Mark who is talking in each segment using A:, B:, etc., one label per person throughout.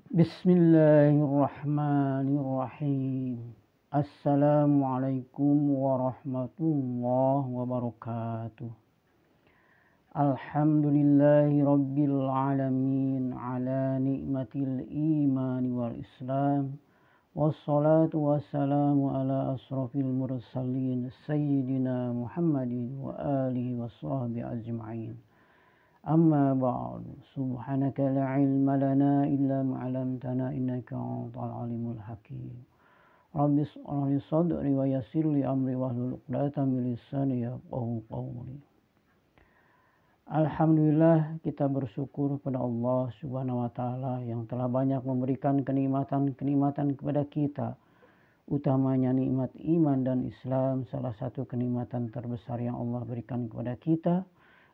A: Bismillahirrahmanirrahim. Assalamualaikum warahmatullahi wabarakatuh. Alhamdulillahi rabbil alamin ala nikmatil iman wal islam. Wassalatu wassalamu ala asrafil mursalin sayyidina Muhammadin wa alihi wa sahbihi ajma'in. Amma ba'du, subhanaka la ilma lana illa ma 'allamtana innaka antal alimul hakim. Rabbi shrah li sadri wa yassir li amri wahlul 'uqdatam min lisani yafqahu qawli. Alhamdulillah, kita bersyukur kepada Allah Subhanahu wa taala yang telah banyak memberikan kenikmatan-kenikmatan kepada kita. Utamanya nikmat iman dan Islam, salah satu kenikmatan terbesar yang Allah berikan kepada kita.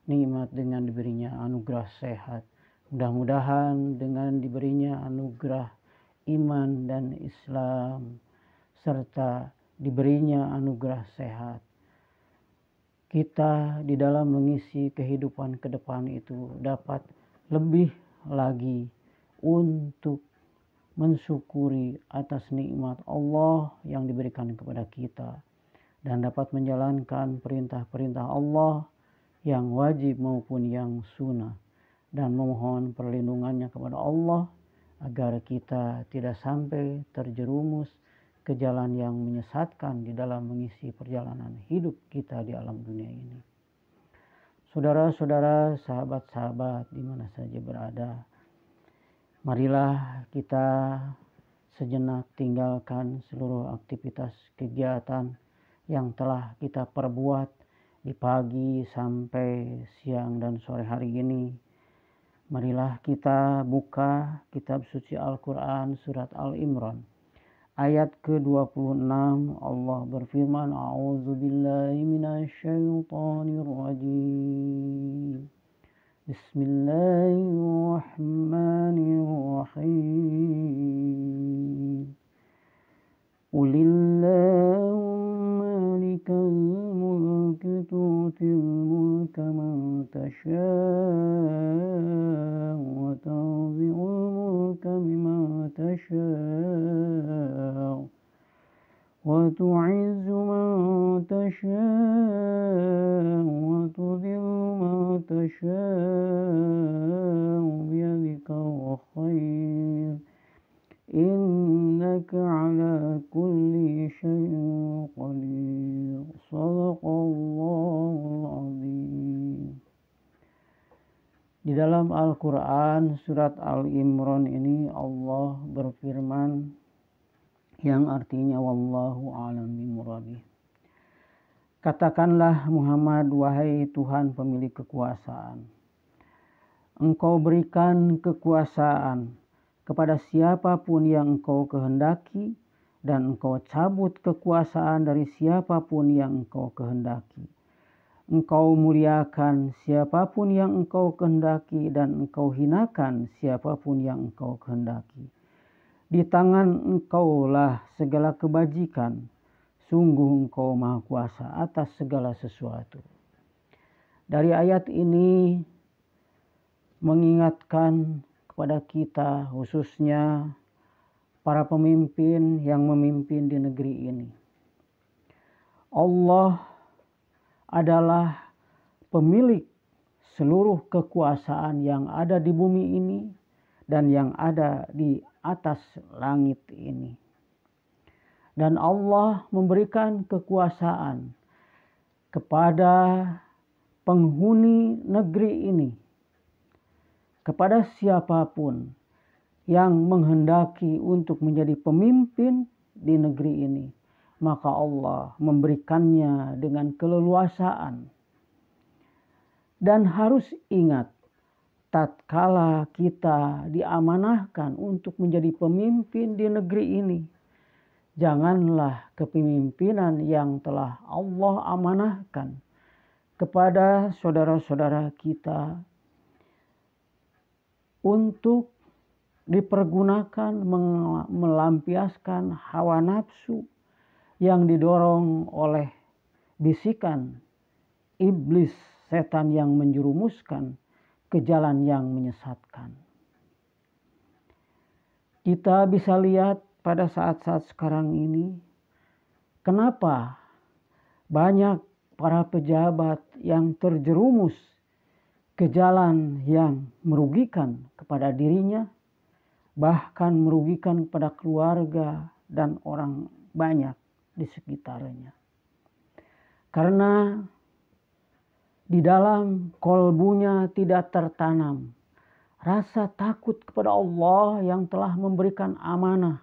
A: Nikmat dengan diberinya anugerah sehat. Mudah-mudahan dengan diberinya anugerah iman dan Islam serta diberinya anugerah sehat, kita di dalam mengisi kehidupan ke depan itu dapat lebih lagi untuk mensyukuri atas nikmat Allah yang diberikan kepada kita dan dapat menjalankan perintah-perintah Allah yang wajib maupun yang sunnah, dan memohon perlindungannya kepada Allah agar kita tidak sampai terjerumus ke jalan yang menyesatkan di dalam mengisi perjalanan hidup kita di alam dunia ini. Saudara-saudara, sahabat-sahabat di mana saja berada, marilah kita sejenak tinggalkan seluruh aktivitas kegiatan yang telah kita perbuat di pagi sampai siang dan sore hari ini. Marilah kita buka kitab suci Al-Quran surat Al-Imran ayat ke-26. Allah berfirman, A'udzubillahi minasyaitonirrajim. Bismillahirrahmanirrahim. Qulillahumma malikal mulki tu'til mulka man tasha' wa tanzi'ul mulka mimman tasha' wa tu'izzu man tasha' wa tudhillu man tasha' biyadikal khair. Innaka ala kulli syai'in qadir. Shadaqallahul azim. Di dalam Al-Quran surat Al-Imran ini Allah berfirman yang artinya wallahu a'lam bimuradi. Katakanlah Muhammad, wahai Tuhan pemilik kekuasaan, Engkau berikan kekuasaan kepada siapapun yang Engkau kehendaki, dan Engkau cabut kekuasaan dari siapapun yang Engkau kehendaki. Engkau muliakan siapapun yang Engkau kehendaki, dan Engkau hinakan siapapun yang Engkau kehendaki. Di tangan Engkaulah segala kebajikan, sungguh Engkau Maha Kuasa atas segala sesuatu. Dari ayat ini mengingatkan kepada kita, khususnya para pemimpin yang memimpin di negeri ini. Allah adalah pemilik seluruh kekuasaan yang ada di bumi ini dan yang ada di atas langit ini. Dan Allah memberikan kekuasaan kepada penghuni negeri ini, kepada siapapun yang menghendaki untuk menjadi pemimpin di negeri ini, maka Allah memberikannya dengan keleluasaan. Dan harus ingat, tatkala kita diamanahkan untuk menjadi pemimpin di negeri ini, janganlah kepemimpinan yang telah Allah amanahkan kepada saudara-saudara kita untuk dipergunakan melampiaskan hawa nafsu yang didorong oleh bisikan iblis, setan yang menjerumuskan ke jalan yang menyesatkan. Kita bisa lihat pada saat-saat sekarang ini, kenapa banyak para pejabat yang terjerumus ke jalan yang merugikan kepada dirinya, bahkan merugikan kepada keluarga dan orang banyak di sekitarnya. Karena di dalam kolbunya tidak tertanam rasa takut kepada Allah yang telah memberikan amanah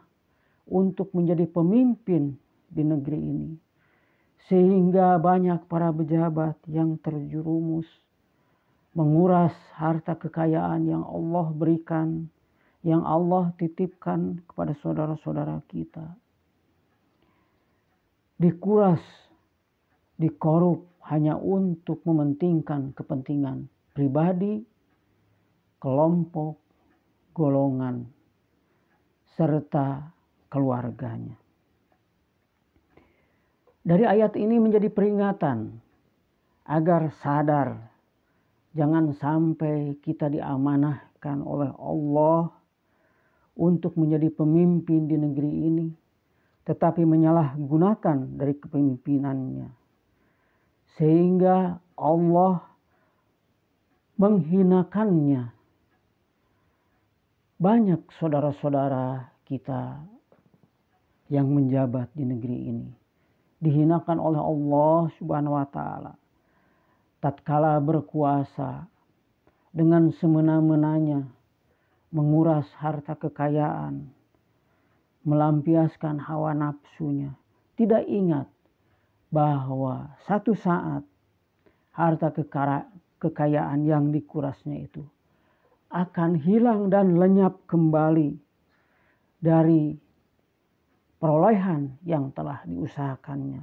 A: untuk menjadi pemimpin di negeri ini. Sehingga banyak para pejabat yang terjerumus menguras harta kekayaan yang Allah berikan, yang Allah titipkan kepada saudara-saudara kita. Dikuras, dikorup hanya untuk mementingkan kepentingan pribadi, kelompok, golongan, serta keluarganya. Dari ayat ini menjadi peringatan agar sadar jangan sampai kita diamanahkan oleh Allah untuk menjadi pemimpin di negeri ini, tetapi menyalahgunakan dari kepemimpinannya. Sehingga Allah menghinakannya. Banyak saudara-saudara kita yang menjabat di negeri ini dihinakan oleh Allah Subhanahu wa taala tatkala berkuasa dengan semena-menanya menguras harta kekayaan, melampiaskan hawa nafsunya, tidak ingat bahwa satu saat harta kekayaan yang dikurasnya itu akan hilang dan lenyap kembali dari perolehan yang telah diusahakannya,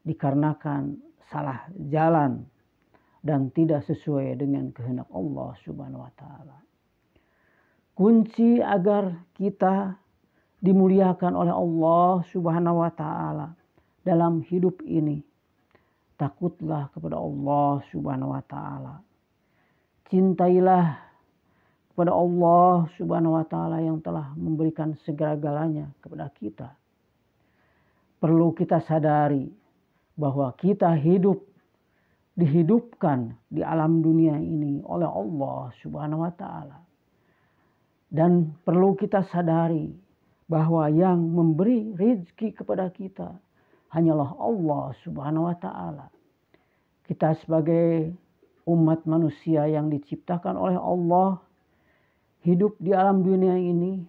A: dikarenakan salah jalan dan tidak sesuai dengan kehendak Allah Subhanahu wa taala. Kunci agar kita dimuliakan oleh Allah Subhanahu wa taala dalam hidup ini, takutlah kepada Allah Subhanahu wa taala. Cintailah kepada Allah Subhanahu wa taala yang telah memberikan segala-galanya kepada kita. Perlu kita sadari bahwa kita dihidupkan di alam dunia ini oleh Allah Subhanahu wa taala. Dan perlu kita sadari bahwa yang memberi rezeki kepada kita hanyalah Allah Subhanahu wa taala. Kita sebagai umat manusia yang diciptakan oleh Allah, hidup di alam dunia ini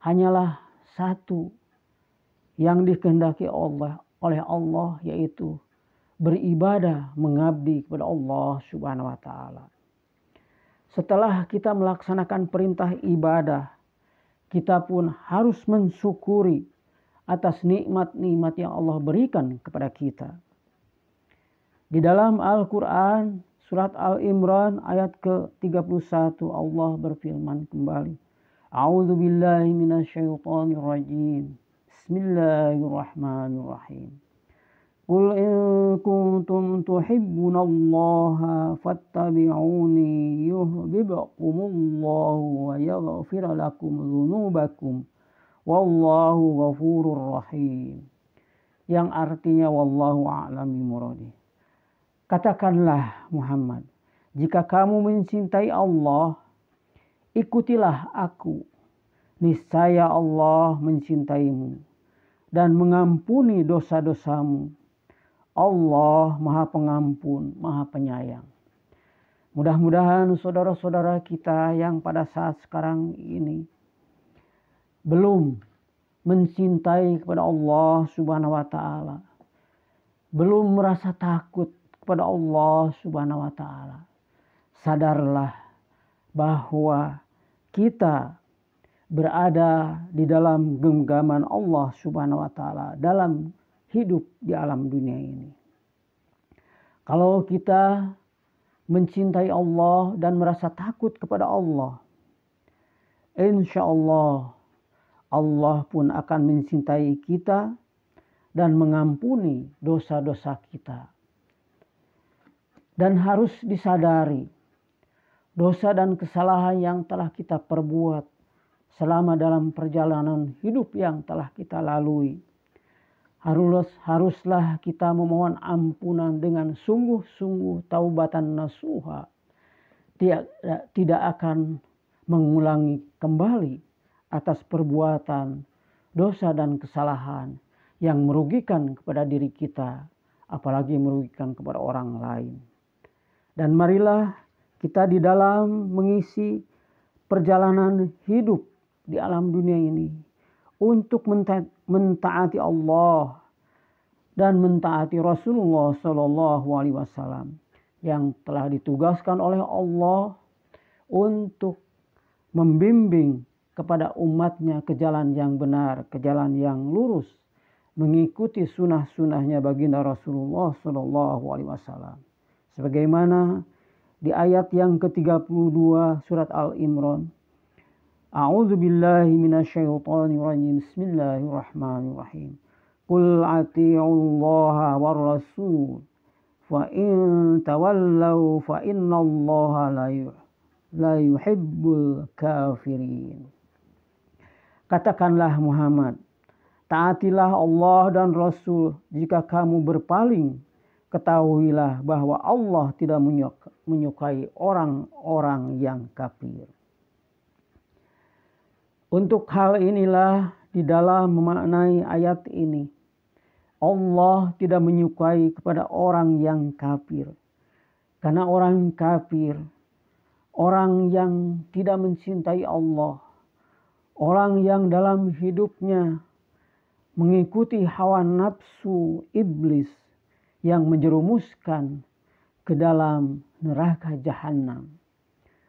A: hanyalah satu yang dikehendaki oleh Allah, yaitu beribadah, mengabdi kepada Allah Subhanahu wa taala. Setelah kita melaksanakan perintah ibadah, kita pun harus mensyukuri atas nikmat-nikmat yang Allah berikan kepada kita. Di dalam Al-Quran Surat Al-Imran ayat ke-31 Allah berfirman kembali. A'udzu billahi minasyaitonir rajim. Bismillahirrahmanirrahim. Qul in kuntum tuhibbunallaha fattabi'uni yuhibbukumullahu wa yaghfir lakum dzunubakum wallahu ghafurur rahim. Yang artinya wallahu a'lam bimuradi. Katakanlah Muhammad, jika kamu mencintai Allah, ikutilah aku. Niscaya Allah mencintaimu dan mengampuni dosa-dosamu. Allah Maha Pengampun, Maha Penyayang. Mudah-mudahan saudara-saudara kita yang pada saat sekarang ini belum mencintai kepada Allah Subhanahu wa taala, belum merasa takut kepada Allah Subhanahu wa taala, sadarlah bahwa kita berada di dalam genggaman Allah Subhanahu wa taala dalam hidup di alam dunia ini. Kalau kita mencintai Allah dan merasa takut kepada Allah, insya Allah Allah pun akan mencintai kita dan mengampuni dosa-dosa kita. Dan harus disadari, dosa dan kesalahan yang telah kita perbuat selama dalam perjalanan hidup yang telah kita lalui. Haruslah kita memohon ampunan dengan sungguh-sungguh taubatan nasuha. Tidak akan mengulangi kembali atas perbuatan, dosa dan kesalahan yang merugikan kepada diri kita, apalagi merugikan kepada orang lain. Dan marilah kita di dalam mengisi perjalanan hidup di alam dunia ini untuk mentaati Allah dan mentaati Rasulullah SAW yang telah ditugaskan oleh Allah untuk membimbing kepada umatnya ke jalan yang benar, ke jalan yang lurus, mengikuti sunnah-sunnahnya baginda Rasulullah SAW. Sebagaimana di ayat yang ke-32 surat Al-Imran. A'udzu billahi minasyaitonir rajim. Bismillahirrahmanirrahim. Qul atii'ullaha war rasul fa in tawallaw fa innallaha la yuhibbul kafirin. Katakanlah Muhammad, taatilah Allah dan Rasul. Jika kamu berpaling, ketahuilah bahwa Allah tidak menyukai orang-orang yang kafir. Untuk hal inilah di dalam memaknai ayat ini, Allah tidak menyukai kepada orang yang kafir. Karena orang kafir, orang yang tidak mencintai Allah, orang yang dalam hidupnya mengikuti hawa nafsu iblis yang menjerumuskan ke dalam neraka jahanam.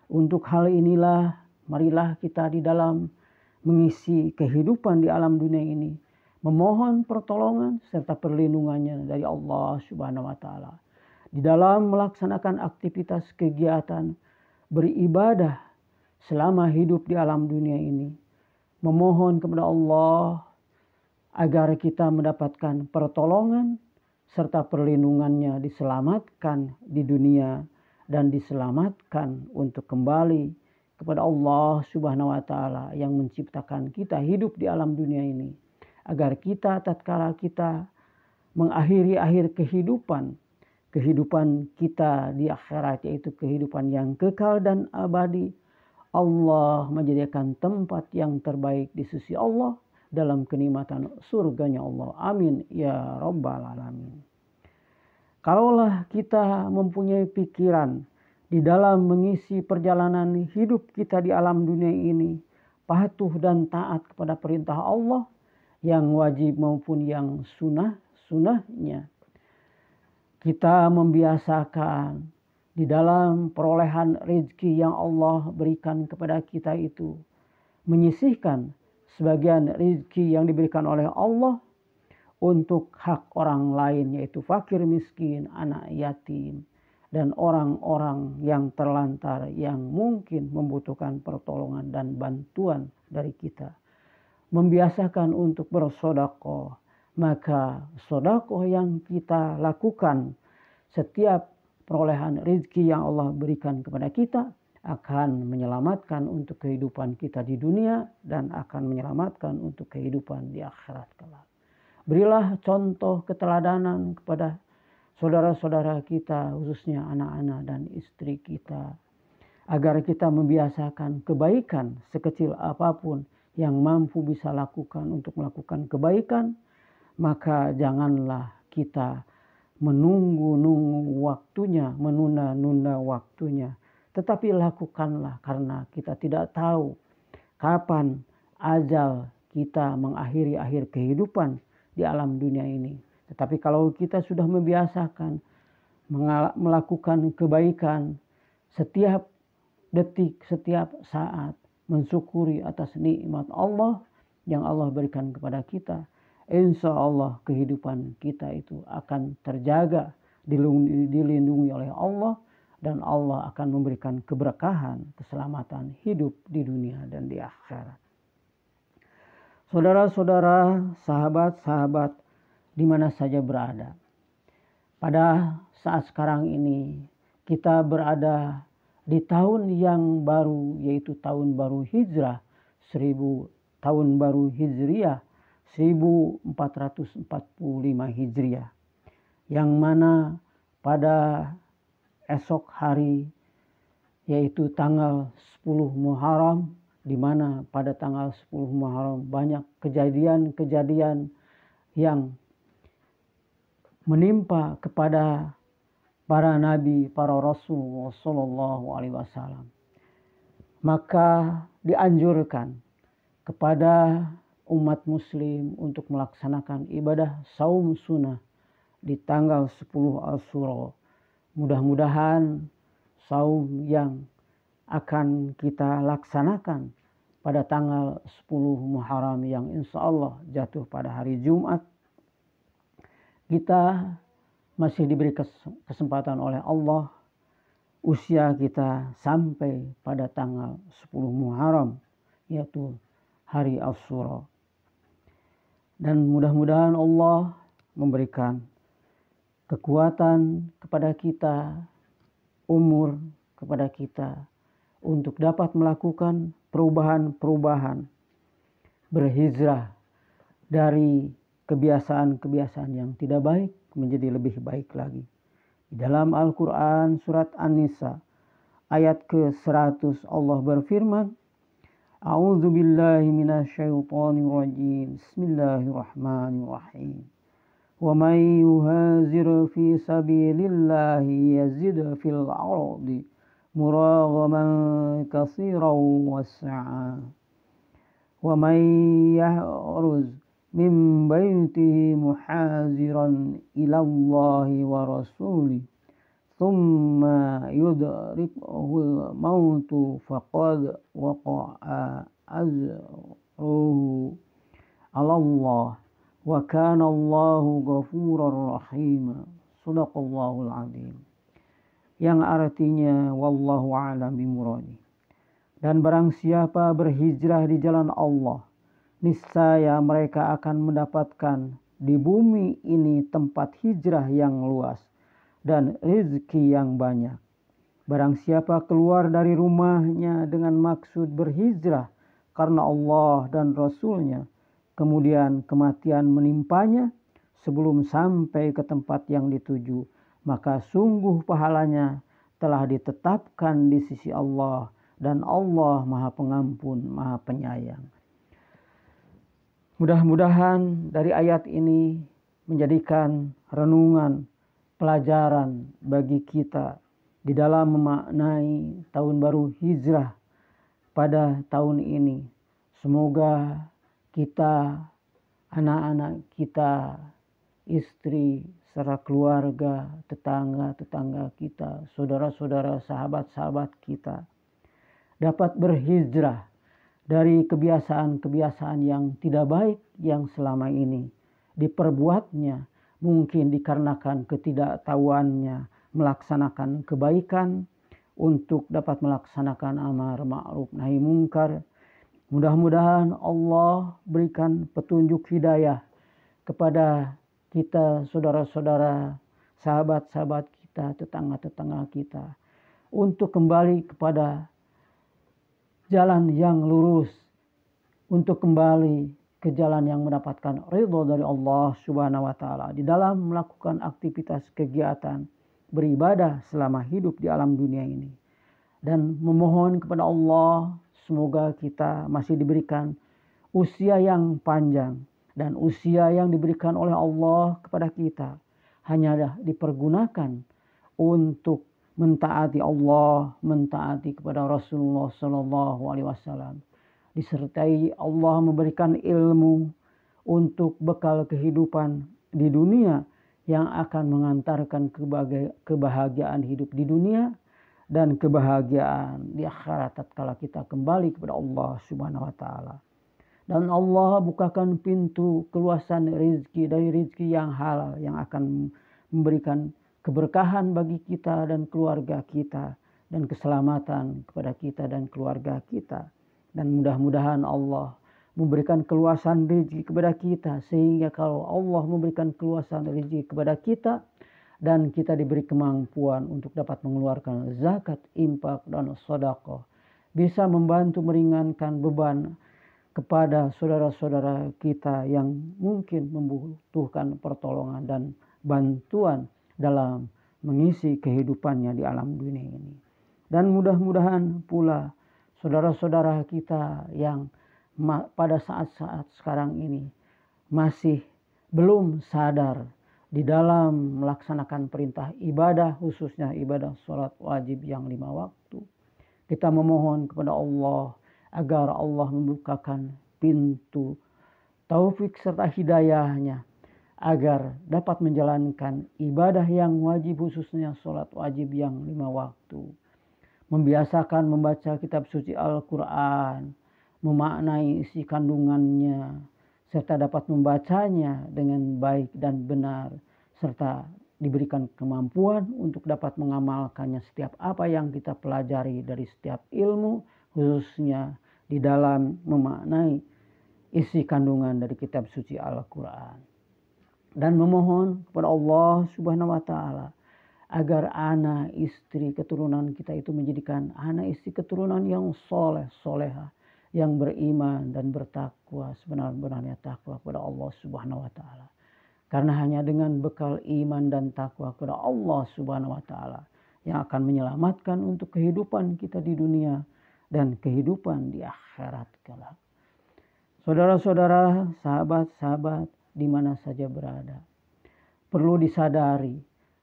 A: Untuk hal inilah marilah kita di dalam mengisi kehidupan di alam dunia ini memohon pertolongan serta perlindungannya dari Allah Subhanahu wa taala. Di dalam melaksanakan aktivitas kegiatan beribadah selama hidup di alam dunia ini, memohon kepada Allah agar kita mendapatkan pertolongan serta perlindungannya, diselamatkan di dunia dan diselamatkan untuk kembali kepada Allah Subhanahu wa taala yang menciptakan kita hidup di alam dunia ini, agar kita tatkala kita mengakhiri akhir kehidupan kita di akhirat, yaitu kehidupan yang kekal dan abadi, Allah menjadikan tempat yang terbaik di sisi Allah dalam kenikmatan surganya Allah. Amin ya rabbal alamin. Kalaulah kita mempunyai pikiran di dalam mengisi perjalanan hidup kita di alam dunia ini, patuh dan taat kepada perintah Allah yang wajib maupun yang sunnahnya, kita membiasakan di dalam perolehan rezeki yang Allah berikan kepada kita itu, menyisihkan sebagian rezeki yang diberikan oleh Allah untuk hak orang lain, yaitu fakir miskin, anak yatim, dan orang-orang yang terlantar yang mungkin membutuhkan pertolongan dan bantuan dari kita. Membiasakan untuk bersedekah, maka sedekah yang kita lakukan setiap perolehan rezeki yang Allah berikan kepada kita akan menyelamatkan untuk kehidupan kita di dunia dan akan menyelamatkan untuk kehidupan di akhirat kelak. Berilah contoh keteladanan kepada saudara-saudara kita, khususnya anak-anak dan istri kita, agar kita membiasakan kebaikan sekecil apapun yang mampu bisa lakukan untuk melakukan kebaikan. Maka janganlah kita menunggu-nunggu waktunya, menunda-nunda waktunya, tetapi lakukanlah, karena kita tidak tahu kapan ajal kita mengakhiri akhir kehidupan di alam dunia ini. Tetapi kalau kita sudah membiasakan melakukan kebaikan setiap detik, setiap saat, mensyukuri atas nikmat Allah yang Allah berikan kepada kita, insya Allah kehidupan kita itu akan terjaga, dilindungi oleh Allah, dan Allah akan memberikan keberkahan, keselamatan hidup di dunia dan di akhirat. Saudara-saudara, sahabat-sahabat di mana saja berada, pada saat sekarang ini kita berada di tahun yang baru, yaitu tahun baru Hijrah tahun baru Hijriah 1445 Hijriah, yang mana pada esok hari yaitu tanggal 10 Muharram, di mana pada tanggal 10 Muharram banyak kejadian-kejadian yang menimpa kepada para nabi, para rasul sallallahu alaihi wasallam. Maka dianjurkan kepada umat muslim untuk melaksanakan ibadah saum sunnah di tanggal 10 Asyura. Mudah-mudahan saum yang akan kita laksanakan pada tanggal 10 Muharram yang insya Allah jatuh pada hari Jumat, kita masih diberi kesempatan oleh Allah, usia kita sampai pada tanggal 10 Muharram, yaitu hari Asyura. Dan mudah-mudahan Allah memberikan kekuatan kepada kita, umur kepada kita, untuk dapat melakukan perubahan-perubahan, berhijrah dari kebiasaan-kebiasaan yang tidak baik menjadi lebih baik lagi. Di dalam Al-Quran surat An-Nisa ayat ke-100 Allah berfirman, A'udzu billahi minasyaitonir rajim. Bismillahirrahmanirrahim. Wa may yuhazir fi sabilillahi yazid fil ardi muraghaman katsiran was'a. Wa may yahruz min baitihi muhaziran ila Allahi wa rasulih thumma yudrikuhul mautu faqad waqa'a ajruhu 'ala Allah wa kana Allahu ghafurar rahim. Shadaqallahul azim. Yang artinya wallahu a'lam bimuradi. Dan barang siapa berhijrah di jalan Allah, niscaya mereka akan mendapatkan di bumi ini tempat hijrah yang luas dan rezeki yang banyak. Barang siapa keluar dari rumahnya dengan maksud berhijrah karena Allah dan Rasulnya, kemudian kematian menimpanya sebelum sampai ke tempat yang dituju, maka sungguh pahalanya telah ditetapkan di sisi Allah, dan Allah Maha Pengampun, Maha Penyayang. Mudah-mudahan dari ayat ini menjadikan renungan, pelajaran bagi kita di dalam memaknai tahun baru hijrah pada tahun ini. Semoga kita, anak-anak kita, istri, serta keluarga, tetangga-tetangga kita, saudara-saudara, sahabat-sahabat kita dapat berhijrah dari kebiasaan-kebiasaan yang tidak baik yang selama ini diperbuatnya, mungkin dikarenakan ketidaktahuannya melaksanakan kebaikan untuk dapat melaksanakan amar ma'ruf nahi mungkar. Mudah-mudahan Allah berikan petunjuk hidayah kepada kita, saudara-saudara, sahabat-sahabat kita, tetangga-tetangga kita, untuk kembali kepada jalan yang lurus, untuk kembali ke jalan yang mendapatkan ridho dari Allah Subhanahu wa Ta'ala di dalam melakukan aktivitas kegiatan beribadah selama hidup di alam dunia ini. Dan memohon kepada Allah semoga kita masih diberikan usia yang panjang, dan usia yang diberikan oleh Allah kepada kita hanya dipergunakan untuk mentaati Allah, mentaati kepada Rasulullah Sallallahu Alaihi Wasallam. Disertai Allah memberikan ilmu untuk bekal kehidupan di dunia yang akan mengantarkan kebahagiaan hidup di dunia dan kebahagiaan di akhirat tatkala kita kembali kepada Allah Subhanahu wa Ta'ala. Dan Allah bukakan pintu keluasan rezeki, dari rezeki yang halal yang akan memberikan keberkahan bagi kita dan keluarga kita, dan keselamatan kepada kita dan keluarga kita. Dan mudah-mudahan Allah memberikan keluasan rezeki kepada kita, sehingga kalau Allah memberikan keluasan rezeki kepada kita dan kita diberi kemampuan untuk dapat mengeluarkan zakat, infak, dan sedekah, bisa membantu meringankan beban kepada saudara-saudara kita yang mungkin membutuhkan pertolongan dan bantuan dalam mengisi kehidupannya di alam dunia ini. Dan mudah-mudahan pula saudara-saudara kita yang pada saat-saat sekarang ini masih belum sadar di dalam melaksanakan perintah ibadah, khususnya ibadah sholat wajib yang 5 waktu. Kita memohon kepada Allah agar Allah membukakan pintu taufik serta hidayahnya agar dapat menjalankan ibadah yang wajib, khususnya sholat wajib yang 5 waktu. Membiasakan membaca kitab suci Al-Quran, memaknai isi kandungannya, serta dapat membacanya dengan baik dan benar, serta diberikan kemampuan untuk dapat mengamalkannya setiap apa yang kita pelajari dari setiap ilmu, khususnya di dalam memaknai isi kandungan dari kitab suci Al-Quran. Dan memohon kepada Allah Subhanahu wa Ta'ala agar anak istri keturunan kita itu menjadikan anak istri keturunan yang soleh, soleha, yang beriman dan bertakwa, sebenar-benarnya takwa kepada Allah Subhanahu wa Ta'ala. Karena hanya dengan bekal iman dan takwa kepada Allah Subhanahu wa Ta'ala yang akan menyelamatkan untuk kehidupan kita di dunia dan kehidupan di akhirat kelak. Saudara-saudara, sahabat-sahabat di mana saja berada, perlu disadari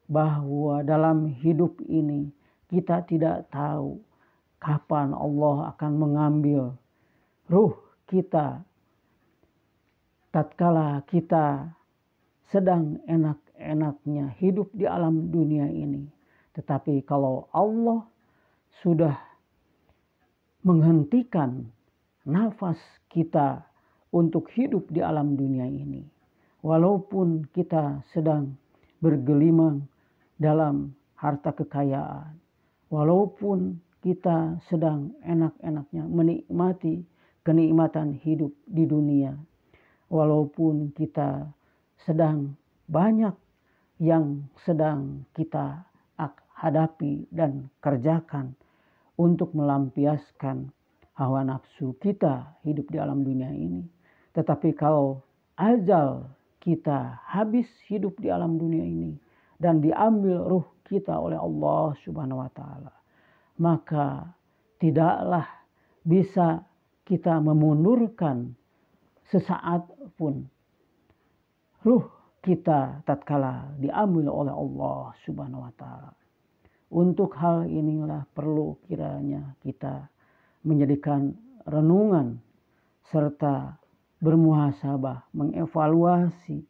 A: bahwa dalam hidup ini kita tidak tahu kapan Allah akan mengambil ruh kita tatkala kita sedang enak-enaknya hidup di alam dunia ini. Tetapi kalau Allah sudah menghentikan nafas kita untuk hidup di alam dunia ini, walaupun kita sedang bergelimang dalam harta kekayaan, walaupun kita sedang enak-enaknya menikmati kenikmatan hidup di dunia, walaupun kita sedang banyak yang sedang kita hadapi dan kerjakan untuk melampiaskan hawa nafsu kita hidup di alam dunia ini. Tetapi kalau ajal kita habis hidup di alam dunia ini dan diambil ruh kita oleh Allah Subhanahu wa Ta'ala, maka tidaklah bisa kita memundurkan sesaat pun ruh kita tatkala diambil oleh Allah Subhanahu wa Ta'ala. Untuk hal inilah perlu kiranya kita menjadikan renungan serta bermuhasabah, mengevaluasi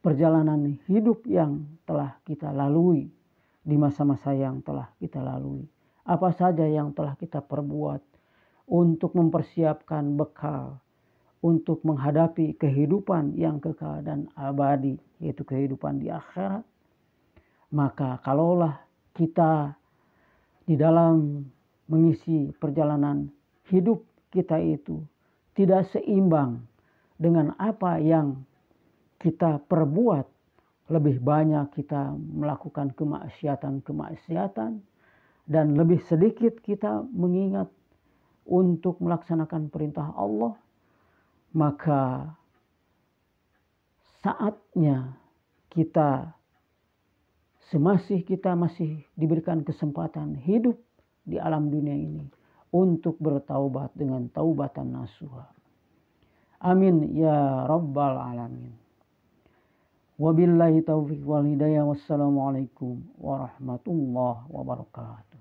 A: perjalanan hidup yang telah kita lalui di masa-masa yang telah kita lalui. Apa saja yang telah kita perbuat untuk mempersiapkan bekal untuk menghadapi kehidupan yang kekal dan abadi, yaitu kehidupan di akhirat. Maka kalaulah kita di dalam mengisi perjalanan hidup kita itu tidak seimbang dengan apa yang kita perbuat, lebih banyak kita melakukan kemaksiatan dan lebih sedikit kita mengingat untuk melaksanakan perintah Allah, maka saatnya kita kita masih diberikan kesempatan hidup di alam dunia ini untuk bertaubat dengan taubatan nasuha. Amin ya rabbal alamin. Wabillahi taufiq wal hidayah. Wassalamualaikum warahmatullahi wabarakatuh.